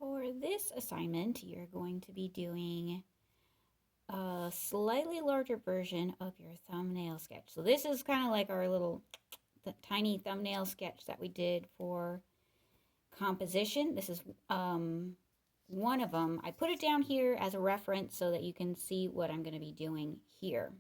For this assignment, you're going to be doing a slightly larger version of your thumbnail sketch. So this is kind of like our little tiny thumbnail sketch that we did for composition. This is one of them. I put it down here as a reference so that you can see what I'm going to be doing here.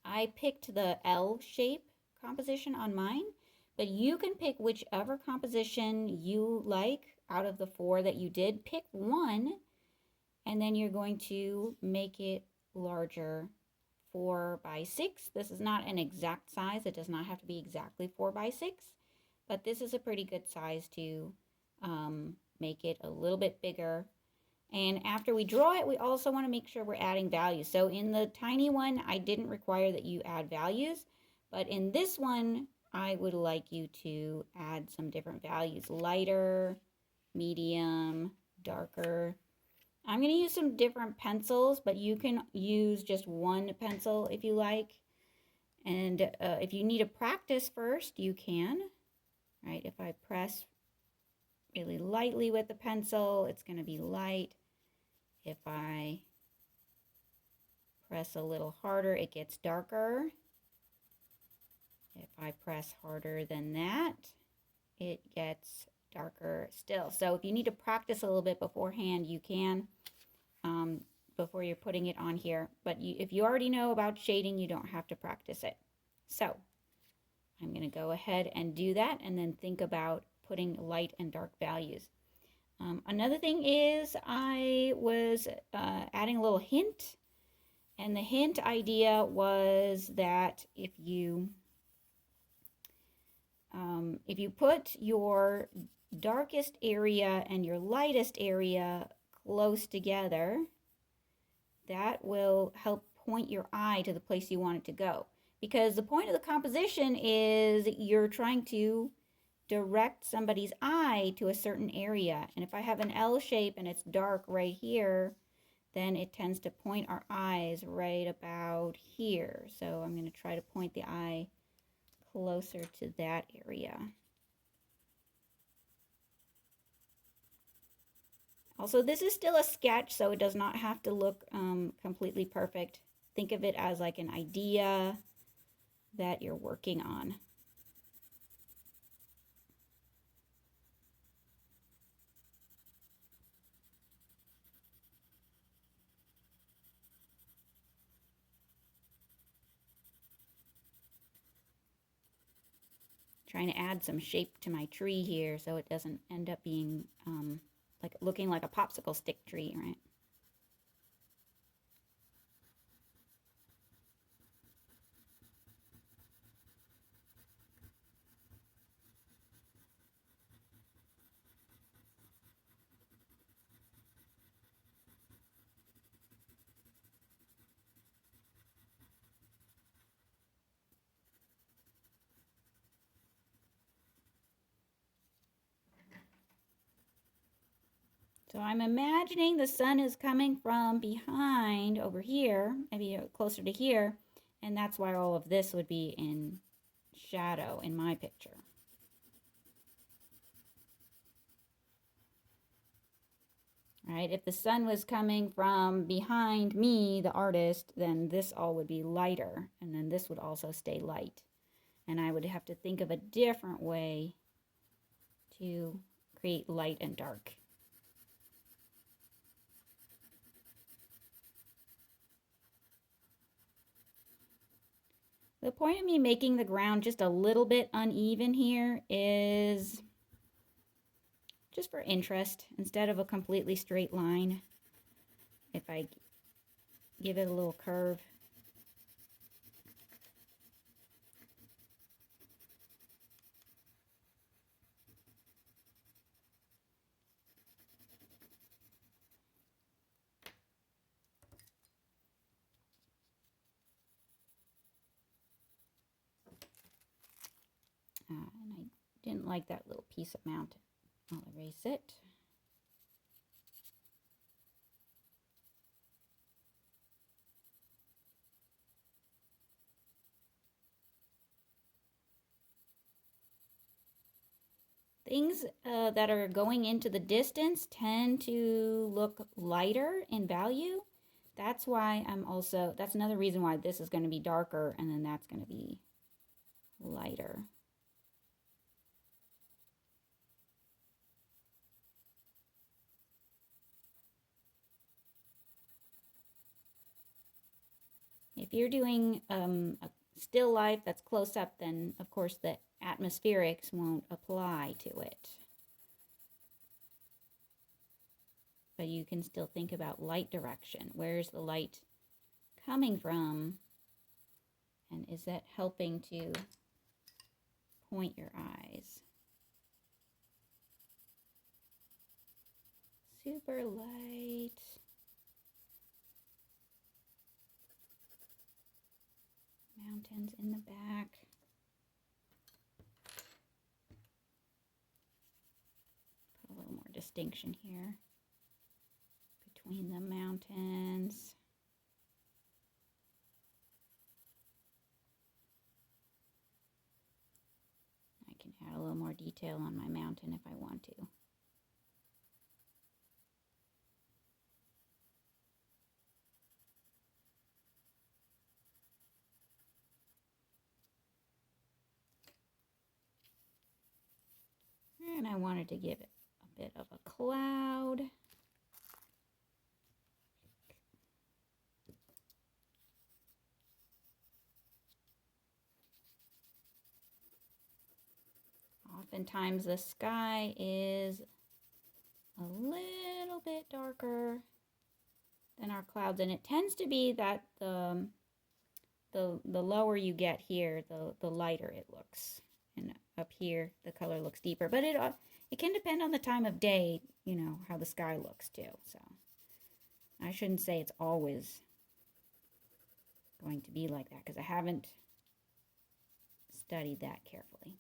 I picked the L shape composition on mine, but you can pick whichever composition you like out of the 4 that you did. Pick one, and then you're going to make it larger, 4 by 6. This is not an exact size. It does not have to be exactly 4 by 6, but this is a pretty good size to make it a little bit bigger. And after we draw it, we also want to make sure we're adding values. So in the tiny one, I didn't require that you add values, but in this one, I would like you to add some different values: lighter, medium, darker. I'm going to use some different pencils, but you can use just one pencil if you like. And if you need to practice first, you can. Right? If I press really lightly with the pencil, it's going to be light. If I press a little harder, it gets darker. If I press harder than that, it gets darker still. So if you need to practice a little bit beforehand, you can, before you're putting it on here. But if you already know about shading, you don't have to practice it. So I'm going to go ahead and do that, and then think about putting light and dark values. Another thing is I was adding a little hint, and the hint idea was that if you put your darkest area and your lightest area close together, that will help point your eye to the place you want it to go. Because the point of the composition is you're trying to direct somebody's eye to a certain area. And if I have an L shape and it's dark right here, then it tends to point our eyes right about here. So I'm going to try to point the eye closer to that area. Also, this is still a sketch, so it does not have to look completely perfect. Think of it as like an idea that you're working on. Trying to add some shape to my tree here so it doesn't end up being like looking like a popsicle stick tree, right? So I'm imagining the sun is coming from behind over here, maybe closer to here, and that's why all of this would be in shadow in my picture. Right? If the sun was coming from behind me, the artist, then this all would be lighter, and then this would also stay light. And I would have to think of a different way to create light and dark. The point of me making the ground just a little bit uneven here is just for interest. Instead of a completely straight line, if I give it a little curve. And I didn't like that little piece of mountain. I'll erase it. things that are going into the distance tend to look lighter in value. That's why that's another reason why this is going to be darker and then that's going to be lighter. If you're doing a still life that's close up, then of course the atmospherics won't apply to it. But you can still think about light direction. Where's the light coming from? And is that helping to point your eyes? Super light. Mountains in the back. Put a little more distinction here between the mountains. I can add a little more detail on my mountain if I want to. And I wanted to give it a bit of a cloud. Oftentimes the sky is a little bit darker than our clouds, and it tends to be that the lower you get here, the lighter it looks. And up here, the color looks deeper. But it can depend on the time of day, you know, how the sky looks too. So I shouldn't say it's always going to be like that because I haven't studied that carefully.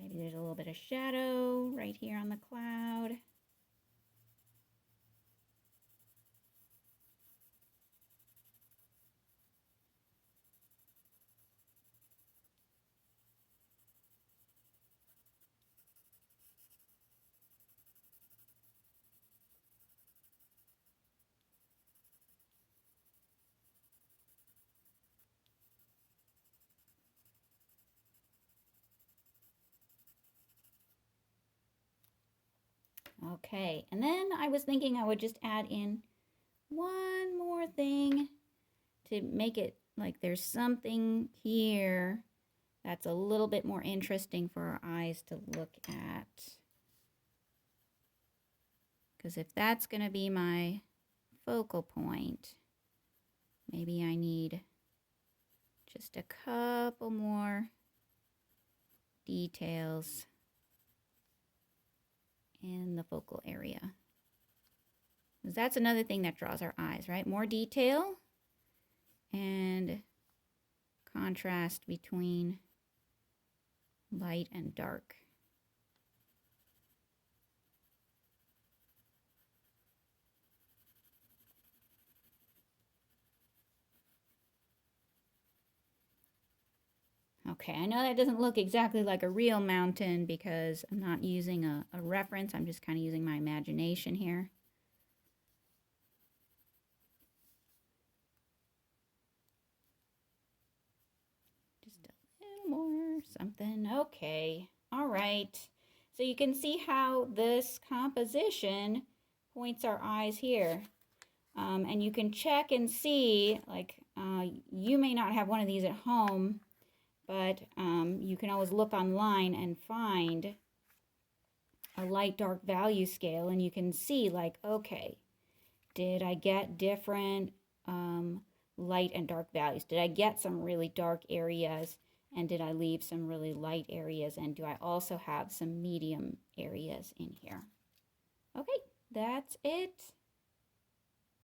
Maybe there's a little bit of shadow right here on the cloud. Okay, and then I was thinking I would just add in one more thing to make it like there's something here that's a little bit more interesting for our eyes to look at. Because if that's going to be my focal point, maybe I need just a couple more details in the focal area. Because that's another thing that draws our eyes, right? More detail and contrast between light and dark. Okay, I know that doesn't look exactly like a real mountain because I'm not using a reference. I'm just kind of using my imagination here. Just a little more something. Okay, all right. So you can see how this composition points our eyes here. And you can check and see, like, you may not have one of these at home, but you can always look online and find a light dark value scale, and you can see like, okay, did I get different light and dark values? Did I get some really dark areas, and did I leave some really light areas, and do I also have some medium areas in here? Okay, that's it.